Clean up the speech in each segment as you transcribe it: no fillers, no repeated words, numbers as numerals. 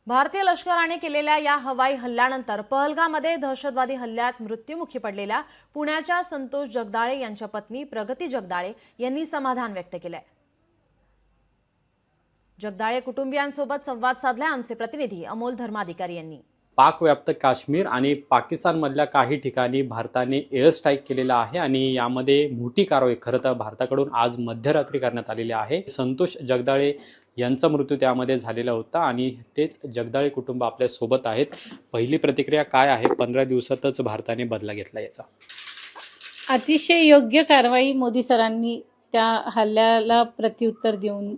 भारतीय लष्कराने केलेल्या या हवाई हल्ल्यानंतर पहलगाममध्ये दहशतवादी हल्ल्यात मृत्युमुखी पडलेल्या पुण्याच्या संतोष जगदाळे यांच्या पत्नी प्रगती जगदाळे यांनी समाधान व्यक्त केलंय। जगदाळे कुटुंबियांसोबत संवाद साधलाय आमचे प्रतिनिधी अमोल धर्माधिकारी यांनी। पाकव्याप्त काश्मीर आणि पाकिस्तानमधल्या काही ठिकाणी भारताने एअर स्ट्राईक केलेला आहे आणि यामध्ये मोठी कारवाई खरं तर भारताकडून आज मध्यरात्री करण्यात आलेली आहे। संतोष जगदाळे यांचा मृत्यू त्यामध्ये झालेला होता आणि तेच जगदाळे कुटुंब आपल्या सोबत आहेत। पहिली प्रतिक्रिया काय आहे? 15 दिवसातच भारताने बदला घेतला याचा। अतिशय योग्य कारवाई मोदी सरांनी त्या हल्ल्याला प्रत्युत्तर देऊन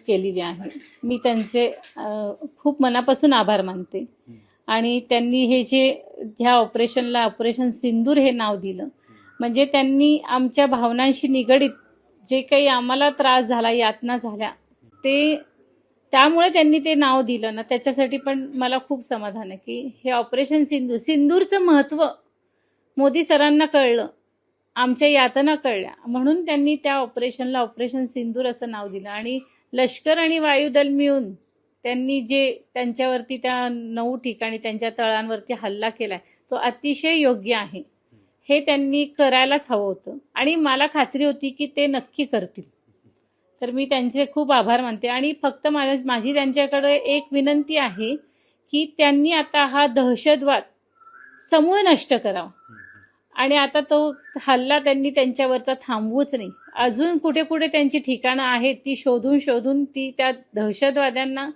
केलेली आहे। मी त्यांचे खूप मनापासून आभार मानते आणि त्यांनी हे जे ह्या ऑपरेशनला ऑपरेशन सिंदूर हे नाव दिलं, म्हणजे त्यांनी आमच्या भावनांशी निगडीत जे काही आम्हाला त्रास झाला, यातना झाल्या, ते त्यामुळे त्यांनी ते नाव दिलं ना, त्याच्यासाठी पण मला खूप समाधान आहे की हे ऑपरेशन सिंदूरचं महत्त्व मोदी सरांना कळलं, आमच्या यातना कळल्या, म्हणून त्यांनी त्या ऑपरेशनला ऑपरेशन सिंदूर असं नाव दिलं। आणि लष्कर आणि वायुदल मिळून त्यांनी जे त्यांच्यावरती त्या 9 ठिकाणी त्यांच्या तळांवरती हल्ला केलाय तो अतिशय योग्य आहे। हे त्यांनी करायलाच हवं होतं आणि मला खात्री होती की ते नक्की करतील। तर मी त्यांचे खूप आभार मानते आणि फक्त माझी त्यांच्याकडे एक विनंती आहे की त्यांनी आता हा दहशतवाद समूळ नष्ट करावा आणि आता तो हल्ला त्यांनी त्यांच्यावरचा थांबवूच नाही। अजून कुठे कुठे त्यांची ठिकाणं आहेत ती शोधून ती त्या दहशतवाद्यांना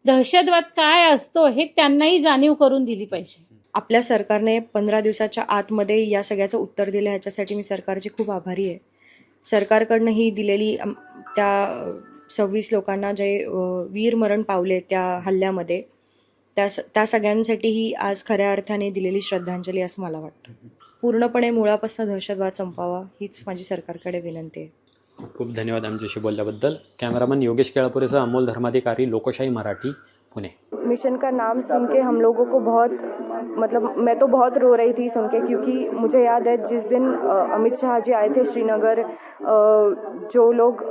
दहशतवाद काय असतो हे त्यांनाही जाणीव करून दिली पाहिजे। आपल्या सरकारने 15 दिवसाच्या आतमध्ये या सगळ्याचं उत्तर दिलं, ह्याच्यासाठी मी सरकारची खूप आभारी आहे। सरकारकडनं ही दिलेली त्या 26 लोकांना जे वीर मरण पावले त्या हल्ल्यामध्ये, त्या सगळ्यांसाठी ही आज खऱ्या अर्थाने दिलेली श्रद्धांजली असं मला वाटतं। पूर्णपणे मुळापासून दहशतवाद संपावा हीच माझी सरकारकडे विनंती आहे। खूप धन्यवाद आमच्याशी बोलल्याबद्दल। कॅमेरामन योगेश केळापुरेसह अमोल धर्माधिकारी, लोकशाही मराठी, पुणे। मिशन का नाम सुन के हम लोगों को बहुत मैं तो बहुत रो रही थी सुन के, क्योंकि मुझे याद है जिस दिन अमित शाह जी आए थे श्रीनगर, जो लोग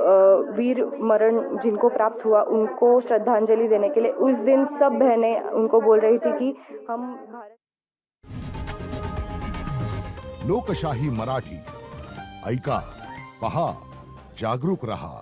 वीर मरण जिनको प्राप्त हुआ उनको श्रद्धांजलि देने के लिए, उस दिन सब बहनें उनको बोल रही थी कि हम भारत। लोकशाही मराठी ऐका, पहा, जागरूक रहा।